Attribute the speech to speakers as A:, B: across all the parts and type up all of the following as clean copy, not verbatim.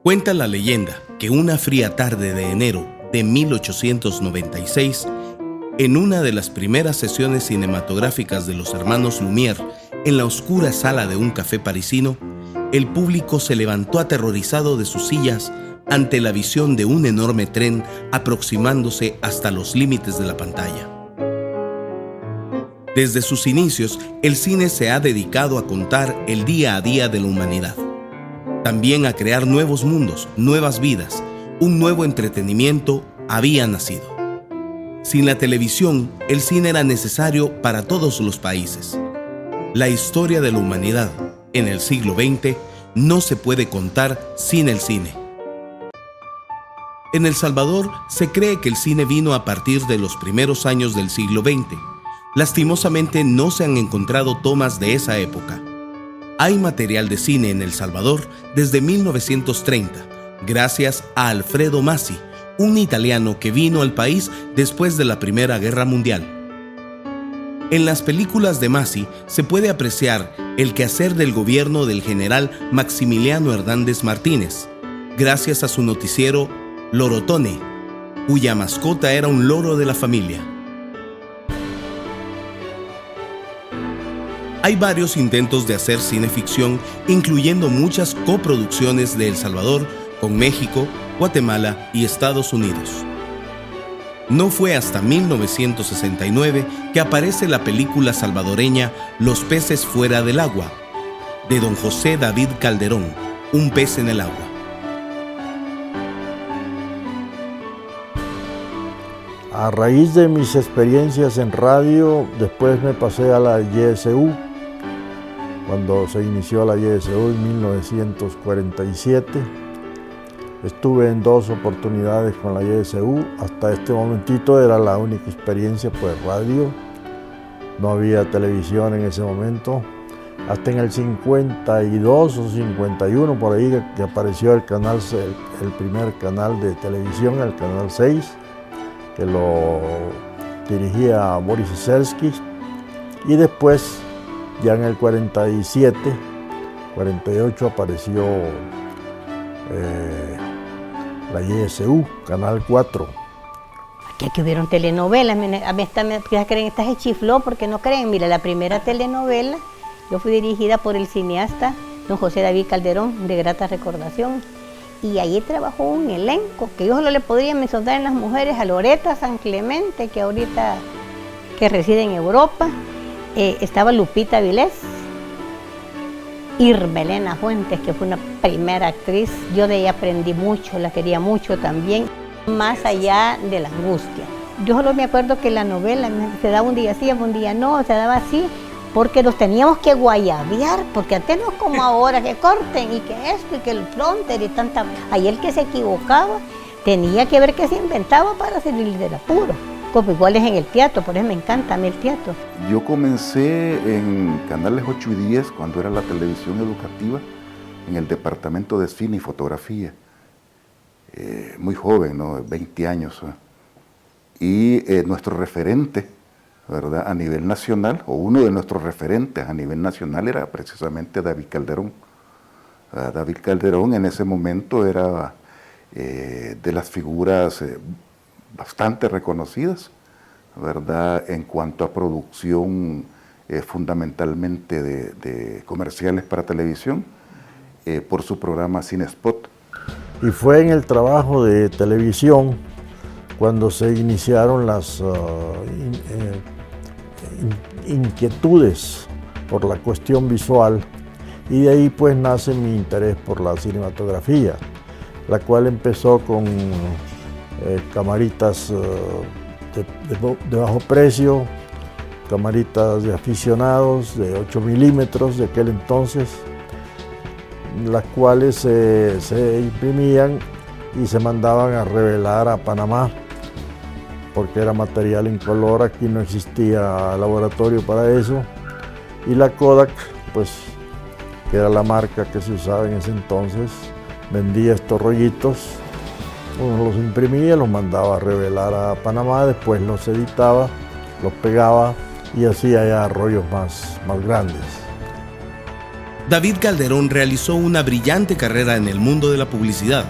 A: Cuenta la leyenda que una fría tarde de enero de 1896, en una de las primeras sesiones cinematográficas de los hermanos Lumière, en la oscura sala de un café parisino, el público se levantó aterrorizado de sus sillas ante la visión de un enorme tren aproximándose hasta los límites de la pantalla. Desde sus inicios, el cine se ha dedicado a contar el día a día de la humanidad. También a crear nuevos mundos, nuevas vidas, un nuevo entretenimiento había nacido. Sin la televisión, el cine era necesario para todos los países. La historia de la humanidad en el siglo XX no se puede contar sin el cine. En El Salvador se cree que el cine vino a partir de los primeros años del siglo XX. Lastimosamente no se han encontrado tomas de esa época. Hay material de cine en El Salvador desde 1930, gracias a Alfredo Masi, un italiano que vino al país después de la Primera Guerra Mundial. En las películas de Masi se puede apreciar el quehacer del gobierno del general Maximiliano Hernández Martínez, gracias a su noticiero Lorotone, cuya mascota era un loro de la familia. Hay varios intentos de hacer cineficción, incluyendo muchas coproducciones de El Salvador con México, Guatemala y Estados Unidos. No fue hasta 1969 que aparece la película salvadoreña Los peces fuera del agua, de don José David Calderón, Un pez en el agua.
B: A raíz de mis experiencias en radio, después me pasé a la YSU. Cuando se inició la YSU en 1947, estuve en 2 oportunidades con la YSU. Hasta este momentito era la única experiencia, pues radio. No había televisión en ese momento. Hasta en el 52 o 51, por ahí, que apareció el primer canal de televisión, el canal 6, que lo dirigía Boris Cesarski. Y después, ya en el 47, 48 apareció la YSU, Canal 4.
C: Aquí hubieron telenovelas, a mí creen, esta se chifló porque no creen. Mira, la primera telenovela, yo fui dirigida por el cineasta don José David Calderón, de grata recordación, y allí trabajó un elenco que yo solo le podría mencionar en las mujeres a Loreta San Clemente, que ahorita que reside en Europa. Estaba Lupita Avilés, Irmelena Fuentes, que fue una primera actriz. Yo de ella aprendí mucho, la quería mucho también, más allá de la angustia. Yo solo me acuerdo que la novela se daba un día sí, un día no, se daba así, porque nos teníamos que guayabear, porque antes no es como ahora, que corten y que esto y que el fronter y tanta. Ahí el que se equivocaba tenía que ver qué se inventaba para salir del apuro. Como igual es en el teatro, por eso me encanta a mí el teatro.
D: Yo comencé en canales 8 y 10, cuando era la televisión educativa, en el departamento de cine y fotografía. Muy joven, ¿no? 20 años. Y nuestro referente, ¿verdad?, a nivel nacional, o uno de nuestros referentes a nivel nacional, era precisamente David Calderón. David Calderón en ese momento era de las figuras bastante reconocidas, ¿verdad?, en cuanto a producción fundamentalmente de comerciales para televisión, por su programa Cinespot.
B: Y fue en el trabajo de televisión cuando se iniciaron las inquietudes por la cuestión visual, y de ahí pues nace mi interés por la cinematografía, la cual empezó con camaritas de bajo precio, camaritas de aficionados de 8 milímetros de aquel entonces, las cuales se imprimían y se mandaban a revelar a Panamá, porque era material en color. Aquí no existía laboratorio para eso, y la Kodak, pues, que era la marca que se usaba en ese entonces, vendía estos rollitos. Uno los imprimía, los mandaba a revelar a Panamá, después los editaba, los pegaba y hacía ya rollos más grandes.
A: David Calderón realizó una brillante carrera en el mundo de la publicidad,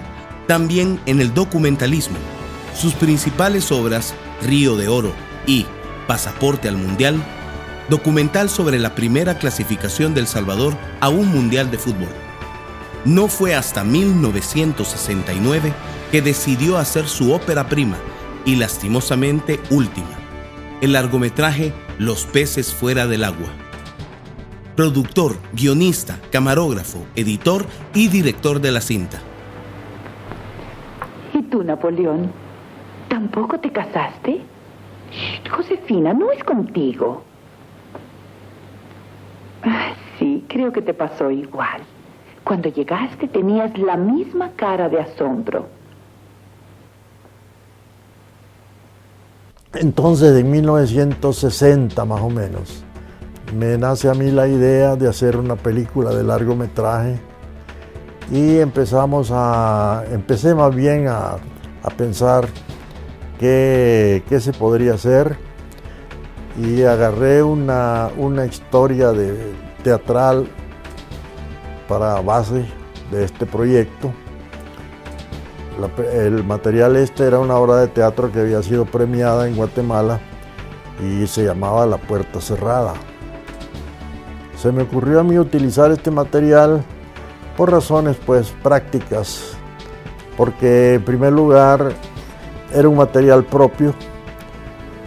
A: también en el documentalismo. Sus principales obras, Río de Oro y Pasaporte al Mundial, documental sobre la primera clasificación de El Salvador a un mundial de fútbol. No fue hasta 1969 que decidió hacer su ópera prima y lastimosamente última, el largometraje Los peces fuera del agua. Productor, guionista, camarógrafo, editor y director de la cinta.
E: ¿Y tú, Napoleón? ¿Tampoco te casaste? Shh, Josefina, no es contigo. Sí, creo que te pasó igual. Cuando llegaste tenías la misma cara de asombro.
B: Entonces, en 1960 más o menos, me nace a mí la idea de hacer una película de largometraje y empecé más bien a pensar qué se podría hacer, y agarré una historia teatral para base de este proyecto. El material era una obra de teatro que había sido premiada en Guatemala y se llamaba La Puerta Cerrada. Se me ocurrió a mí utilizar este material por razones pues prácticas, porque en primer lugar era un material propio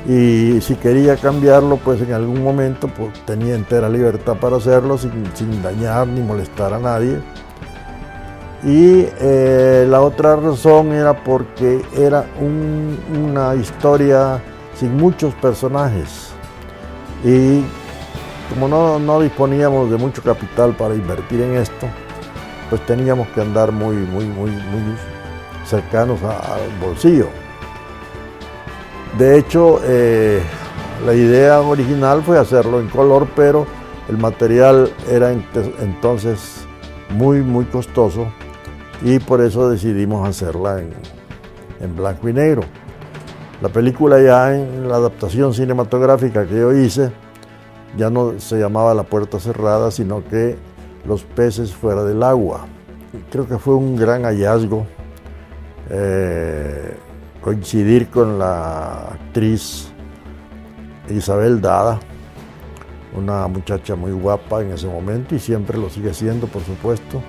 B: y si quería cambiarlo pues en algún momento pues tenía entera libertad para hacerlo sin dañar ni molestar a nadie. Y la otra razón era porque era una historia sin muchos personajes y como no disponíamos de mucho capital para invertir en esto, pues teníamos que andar muy cercanos al bolsillo. De hecho, la idea original fue hacerlo en color, pero el material era entonces muy costoso y por eso decidimos hacerla en blanco y negro. La película ya en la adaptación cinematográfica que yo hice ya no se llamaba La Puerta Cerrada, sino que Los peces fuera del agua. Creo que fue un gran hallazgo coincidir con la actriz Isabel Dada, una muchacha muy guapa en ese momento y siempre lo sigue siendo, por supuesto,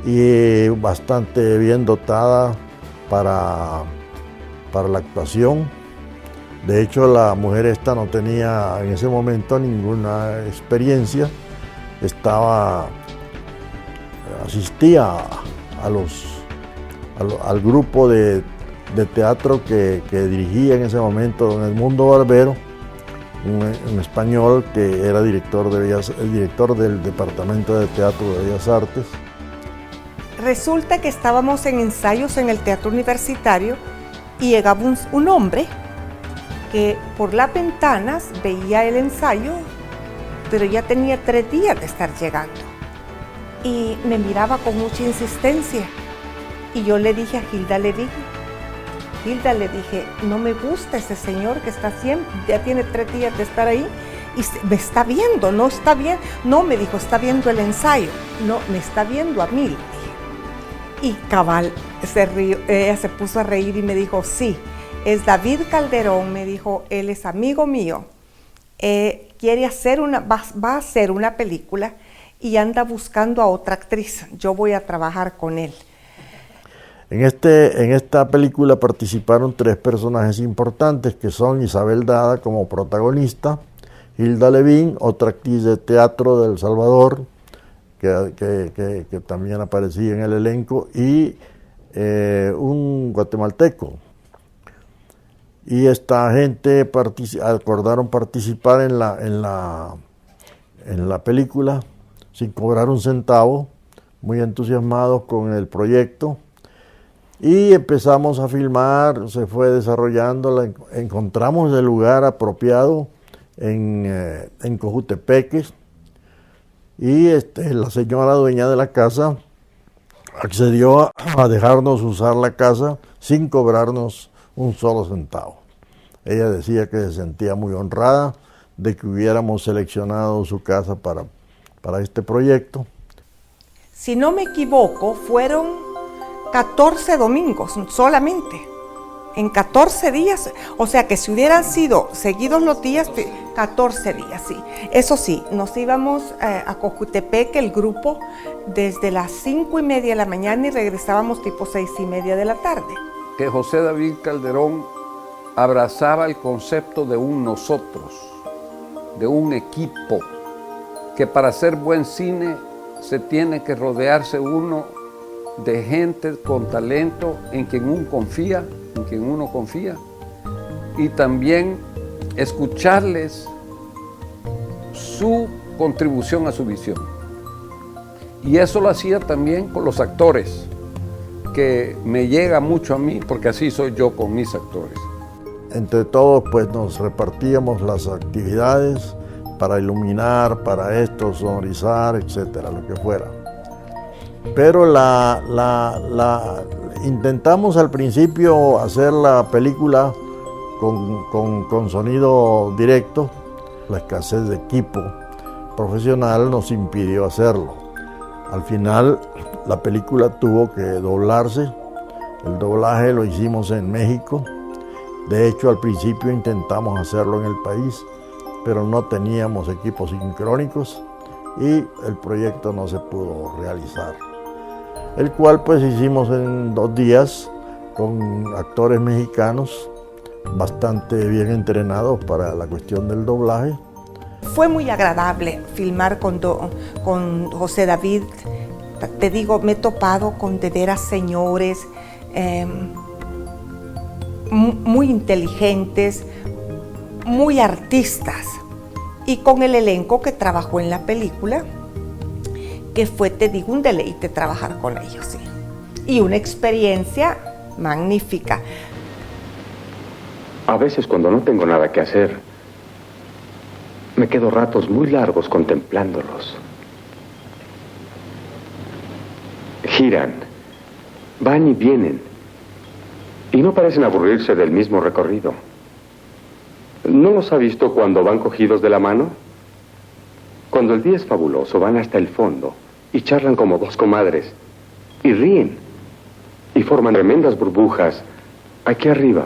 B: y bastante bien dotada para la actuación. De hecho, la mujer esta no tenía en ese momento ninguna experiencia, asistía al grupo de teatro que dirigía en ese momento don Edmundo Barbero, un español que era el director del Departamento de Teatro de Bellas Artes.
F: Resulta que estábamos en ensayos en el Teatro Universitario y llegaba un hombre que por las ventanas veía el ensayo, pero ya tenía 3 días de estar llegando. Y me miraba con mucha insistencia. Y yo le dije a Hilda, le dije, no me gusta ese señor que está siempre, ya tiene 3 días de estar ahí y me está viendo, no está bien. No, me dijo, está viendo el ensayo. No, me está viendo a mí. Y cabal, se rió, ella se puso a reír y me dijo, sí, es David Calderón, me dijo, él es amigo mío, va a hacer una película y anda buscando a otra actriz, yo voy a trabajar con él.
B: En esta película participaron 3 personajes importantes, que son Isabel Dada como protagonista, Hilda Levin, otra actriz de teatro de El Salvador, que también aparecía en el elenco, y un guatemalteco. Y esta gente acordaron participar en la película sin cobrar un centavo, muy entusiasmados con el proyecto. Y empezamos a filmar, se fue desarrollando, encontramos el lugar apropiado en Cojutepeque, y la señora dueña de la casa accedió a dejarnos usar la casa sin cobrarnos un solo centavo. Ella decía que se sentía muy honrada de que hubiéramos seleccionado su casa para este proyecto,
F: Si no me equivoco, fueron 14 domingos solamente. En 14 días, o sea que si hubieran sido seguidos los días, 14 días, sí. Eso sí, nos íbamos a Cojutepec, el grupo, desde las 5:30 de la mañana y regresábamos tipo 6:30 de la tarde.
G: Que José David Calderón abrazaba el concepto de un nosotros, de un equipo, que para hacer buen cine se tiene que rodearse uno de gente con talento en quien uno confía, y también escucharles su contribución a su visión. Y eso lo hacía también con los actores, que me llega mucho a mí, porque así soy yo con mis actores.
B: Entre todos pues nos repartíamos las actividades para iluminar, para esto, sonorizar, etcétera, lo que fuera. Pero intentamos al principio hacer la película con sonido directo. La escasez de equipo profesional nos impidió hacerlo. Al final la película tuvo que doblarse. El doblaje lo hicimos en México. De hecho, al principio intentamos hacerlo en el país, pero no teníamos equipos sincrónicos y el proyecto no se pudo realizar. El cual pues hicimos en 2 días con actores mexicanos bastante bien entrenados para la cuestión del doblaje.
F: Fue muy agradable filmar con José David. Te digo, me he topado con de veras señores muy inteligentes, muy artistas, y con el elenco que trabajó en la película, que fue, te digo, un deleite trabajar con ellos, sí. Y una experiencia magnífica.
H: A veces cuando no tengo nada que hacer, me quedo ratos muy largos contemplándolos. Giran, van y vienen, y no parecen aburrirse del mismo recorrido. ¿No los ha visto cuando van cogidos de la mano? Cuando el día es fabuloso, van hasta el fondo y charlan como 2 comadres, y ríen, y forman tremendas burbujas aquí arriba,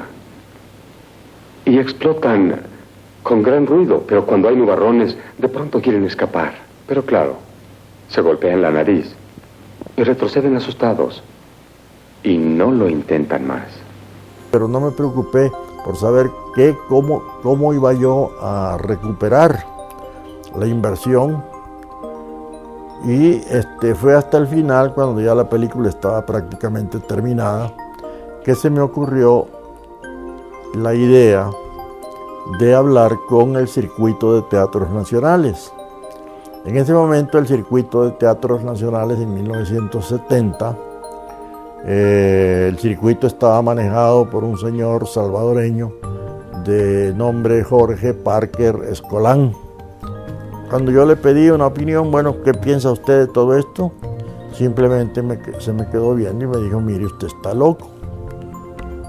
H: y explotan con gran ruido, pero cuando hay nubarrones, de pronto quieren escapar. Pero claro, se golpean la nariz y retroceden asustados, y no lo intentan más.
B: Pero no me preocupé por saber cómo iba yo a recuperar la inversión, y fue hasta el final, cuando ya la película estaba prácticamente terminada, que se me ocurrió la idea de hablar con el circuito de teatros nacionales. En ese momento el circuito de teatros nacionales, en 1970, el circuito estaba manejado por un señor salvadoreño de nombre Jorge Parker Escolán. Cuando yo le pedí una opinión, bueno, ¿qué piensa usted de todo esto? Simplemente se me quedó viendo y me dijo, mire, usted está loco.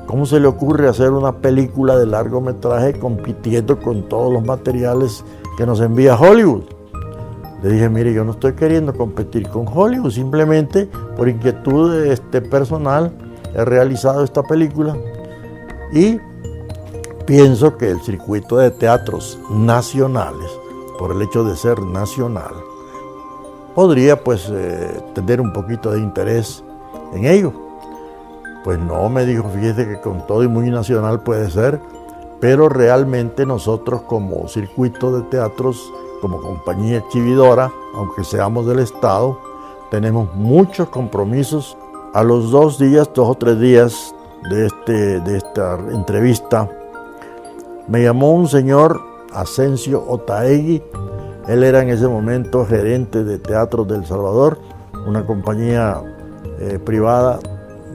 B: ¿Cómo se le ocurre hacer una película de largometraje compitiendo con todos los materiales que nos envía Hollywood? Le dije, mire, yo no estoy queriendo competir con Hollywood, simplemente por inquietud personal he realizado esta película y pienso que el circuito de teatros nacionales, por el hecho de ser nacional, podría pues tener un poquito de interés en ello. Pues no, me dijo, fíjese que con todo y muy nacional puede ser, pero realmente nosotros como circuito de teatros, como compañía exhibidora, aunque seamos del Estado, tenemos muchos compromisos. A los 2 o 3 días de esta entrevista, me llamó un señor Asensio Otaegui. Él era en ese momento gerente de Teatros de El Salvador, una compañía privada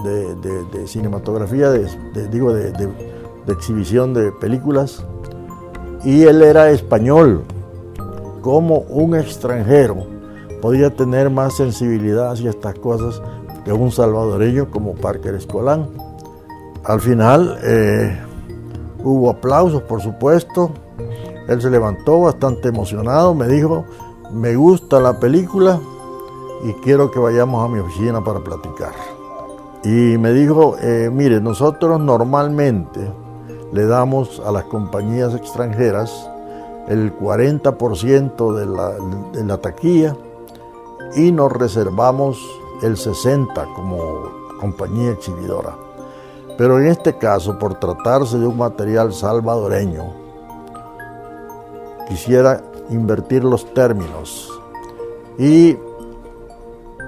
B: de cinematografía, de exhibición de películas, y él era español. Como un extranjero podía tener más sensibilidad hacia estas cosas que un salvadoreño como Parker Escolán. Al final hubo aplausos, por supuesto. Él se levantó bastante emocionado, me dijo, me gusta la película, y quiero que vayamos a mi oficina para platicar. Y me dijo, mire, nosotros normalmente le damos a las compañías extranjeras el 40% de la taquilla y nos reservamos el 60% como compañía exhibidora. Pero en este caso, por tratarse de un material salvadoreño, quisiera invertir los términos y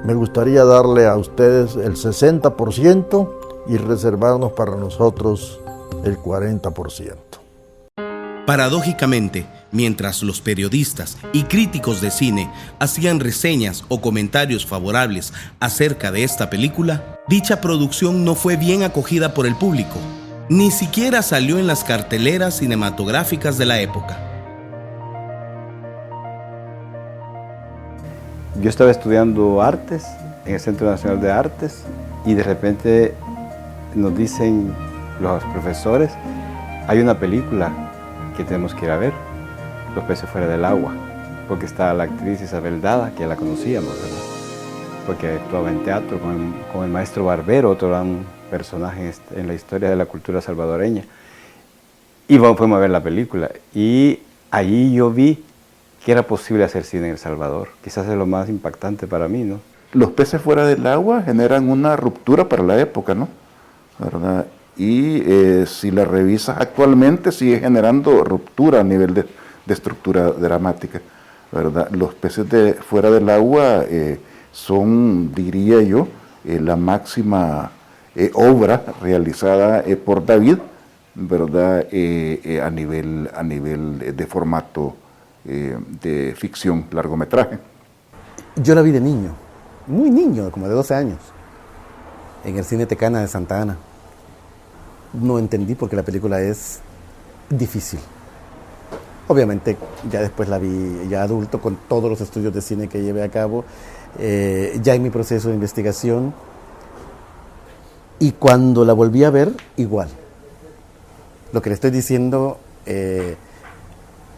B: me gustaría darle a ustedes el 60% y reservarnos para nosotros el 40%.
A: Paradójicamente, mientras los periodistas y críticos de cine hacían reseñas o comentarios favorables acerca de esta película, dicha producción no fue bien acogida por el público. Ni siquiera salió en las carteleras cinematográficas de la época.
I: Yo estaba estudiando artes en el Centro Nacional de Artes y de repente nos dicen los profesores, hay una película que tenemos que ir a ver, Los peces fuera del agua, porque está la actriz Isabel Dada, que ya la conocíamos, ¿verdad? Porque actuaba en teatro con el maestro Barbero, otro gran personaje en la historia de la cultura salvadoreña. Y fuimos a ver la película y allí yo vi que era posible hacer cine en El Salvador. Quizás es lo más impactante para mí, ¿no?
D: Los peces fuera del agua generan una ruptura para la época, ¿no? ¿Verdad? Y si la revisas actualmente sigue generando ruptura a nivel de estructura dramática, ¿verdad? Los peces fuera del agua son, diría yo, la máxima obra realizada por David, ¿verdad? A nivel de formato de ficción, largometraje.
J: Yo la vi de niño, muy niño, como de 12 años, en el Cine Tecana de Santa Ana. No entendí porque la película es difícil. Obviamente ya después la vi ya adulto con todos los estudios de cine que llevé a cabo, ya en mi proceso de investigación, y cuando la volví a ver, igual. Lo que le estoy diciendo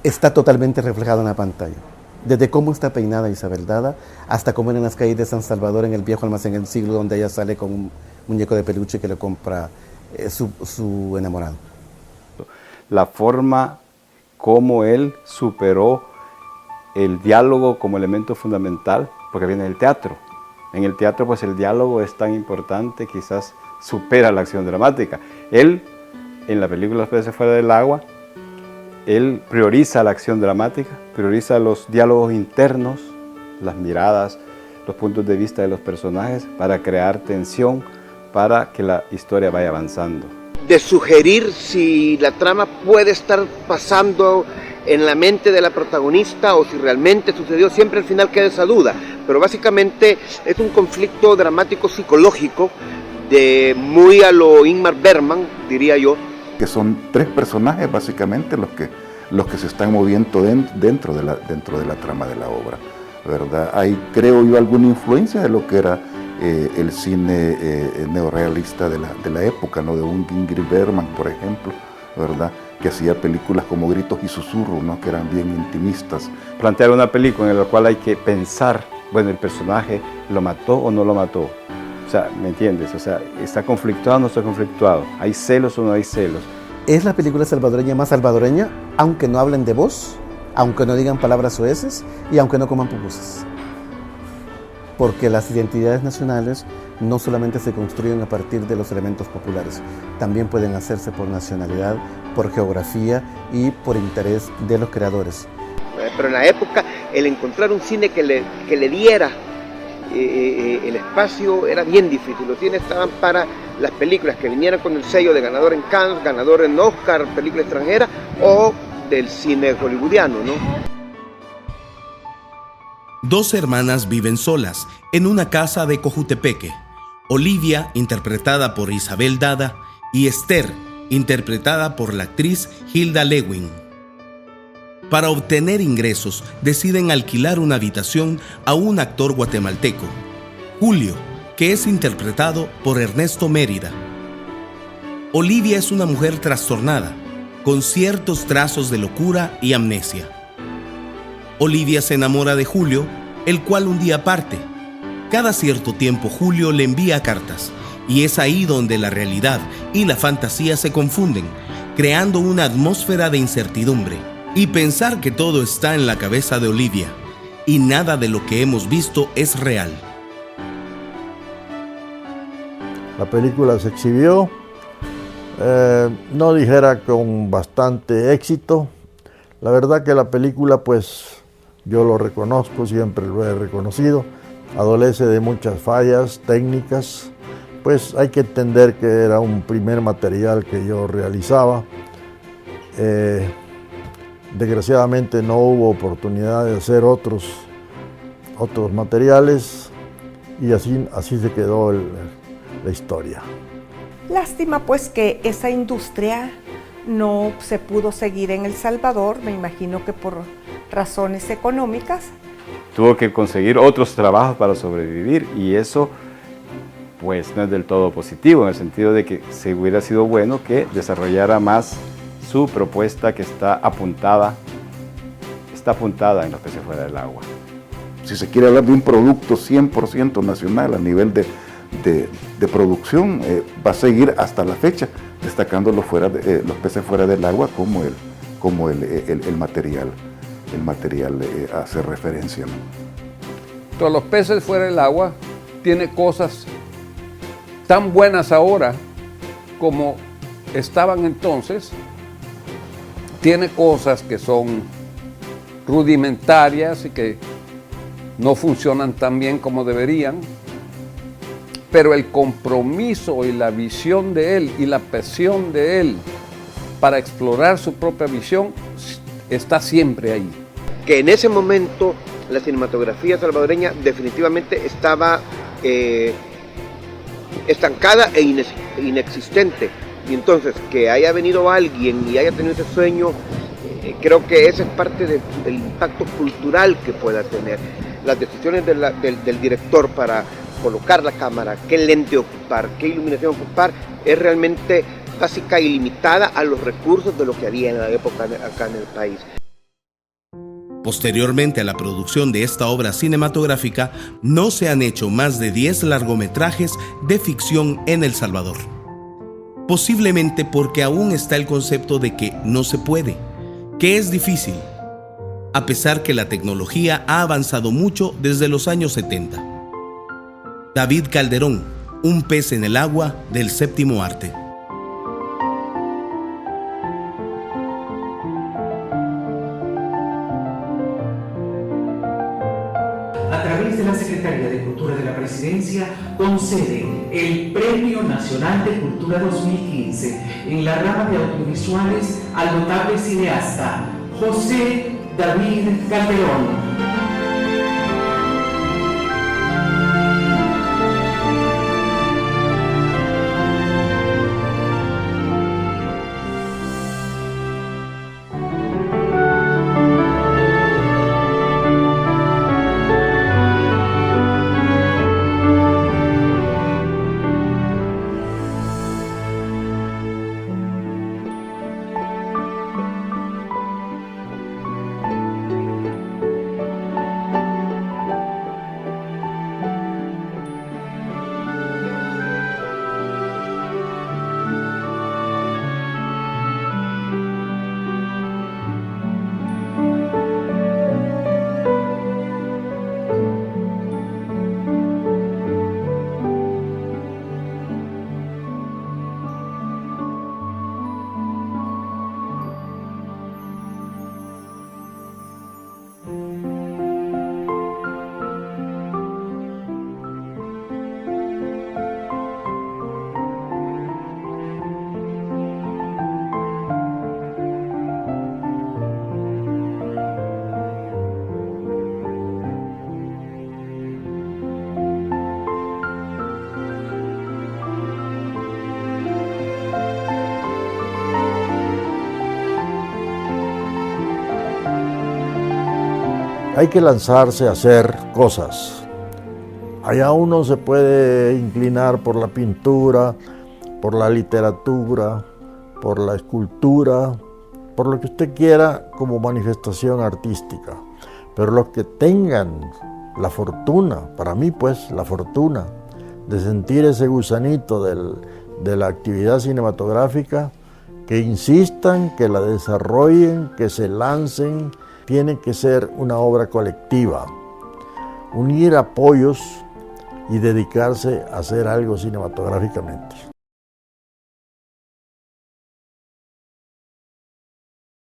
J: está totalmente reflejado en la pantalla. Desde cómo está peinada Isabel Dada, hasta cómo en las calles de San Salvador, en el viejo almacén del siglo, donde ella sale con un muñeco de peluche que le compra su enamorado.
I: La forma como él superó el diálogo como elemento fundamental, porque viene del teatro. En el teatro pues el diálogo es tan importante, quizás supera la acción dramática. Él, en la película Los peces fuera del agua, él prioriza la acción dramática, prioriza los diálogos internos, las miradas, los puntos de vista de los personajes para crear tensión, para que la historia vaya avanzando.
K: De sugerir si la trama puede estar pasando en la mente de la protagonista o si realmente sucedió, siempre al final queda esa duda, pero básicamente es un conflicto dramático psicológico de muy a lo Ingmar Bergman, diría yo.
D: Que son tres personajes básicamente los que se están moviendo dentro de la trama de la obra, ¿verdad? Hay, creo yo, alguna influencia de lo que era el cine neorrealista de la época, ¿no? De un Ingrid Bergman, por ejemplo, ¿verdad? Que hacía películas como Gritos y Susurros, ¿no? Que eran bien intimistas.
I: Plantear una película en la cual hay que pensar, bueno, el personaje lo mató o no lo mató. O sea, ¿me entiendes? O sea, ¿está conflictuado o no está conflictuado? ¿Hay celos o no hay celos?
J: Es la película salvadoreña más salvadoreña, aunque no hablen de voz, aunque no digan palabras soeces y aunque no coman pupusas. Porque las identidades nacionales no solamente se construyen a partir de los elementos populares, también pueden hacerse por nacionalidad, por geografía y por interés de los creadores.
K: Pero en la época, el encontrar un cine que le diera el espacio era bien difícil. Los cines estaban para las películas que vinieran con el sello de ganador en Cannes, ganador en Oscar, película extranjera, o del cine hollywoodiano, ¿no?
A: Dos hermanas viven solas en una casa de Cojutepeque. Olivia, interpretada por Isabel Dada, y Esther, interpretada por la actriz Hilda Lewin. Para obtener ingresos, deciden alquilar una habitación a un actor guatemalteco, Julio, que es interpretado por Ernesto Mérida. Olivia es una mujer trastornada, con ciertos trazos de locura y amnesia. Olivia se enamora de Julio, el cual un día parte, Cada cierto tiempo Julio le envía cartas, y es ahí donde la realidad y la fantasía se confunden, creando una atmósfera de incertidumbre. Y pensar que todo está en la cabeza de Olivia, y nada de lo que hemos visto es real.
B: La película se exhibió, no dijera con bastante éxito. La verdad que la película, pues yo lo reconozco, siempre lo he reconocido, adolece de muchas fallas técnicas, pues hay que entender que era un primer material que yo realizaba. Desgraciadamente no hubo oportunidad de hacer otros materiales y así se quedó la historia.
F: Lástima pues que esa industria no se pudo seguir en El Salvador, me imagino que por razones económicas.
I: Tuvo que conseguir otros trabajos para sobrevivir y eso pues no es del todo positivo, en el sentido de que se hubiera sido bueno que desarrollara más su propuesta que está apuntada en los peces fuera del agua.
D: Si se quiere hablar de un producto 100% nacional a nivel de producción, va a seguir hasta la fecha, destacando los peces fuera del agua como el material hace referencia, ¿no?
G: Todos los peces fuera del agua tiene cosas tan buenas ahora como estaban entonces. Tiene cosas que son rudimentarias y que no funcionan tan bien como deberían, pero el compromiso y la visión de él y la pasión de él para explorar su propia visión está siempre ahí.
K: Que en ese momento la cinematografía salvadoreña definitivamente estaba estancada e inexistente. Y entonces, que haya venido alguien y haya tenido ese sueño, creo que esa es parte del impacto cultural que pueda tener. Las decisiones del director para colocar la cámara, qué lente ocupar, qué iluminación ocupar, es realmente básica y limitada a los recursos de lo que había en la época acá en el país.
A: Posteriormente a la producción de esta obra cinematográfica, no se han hecho más de 10 largometrajes de ficción en El Salvador. Posiblemente porque aún está el concepto de que no se puede, que es difícil, a pesar que la tecnología ha avanzado mucho desde los años 70. David Calderón, un pez en el agua del séptimo arte.
L: A través de la Secretaría de Cultura de la Presidencia, conceden el Premio Nacional de Cultura 2015 en la rama de audiovisuales al notable cineasta José David Calderón.
B: Hay que lanzarse a hacer cosas. Allá uno se puede inclinar por la pintura, por la literatura, por la escultura, por lo que usted quiera como manifestación artística. Pero los que tengan la fortuna, para mí pues la fortuna de sentir ese gusanito de la actividad cinematográfica, que insistan, que la desarrollen, que se lancen. Tiene que ser una obra colectiva, unir apoyos y dedicarse a hacer algo cinematográficamente.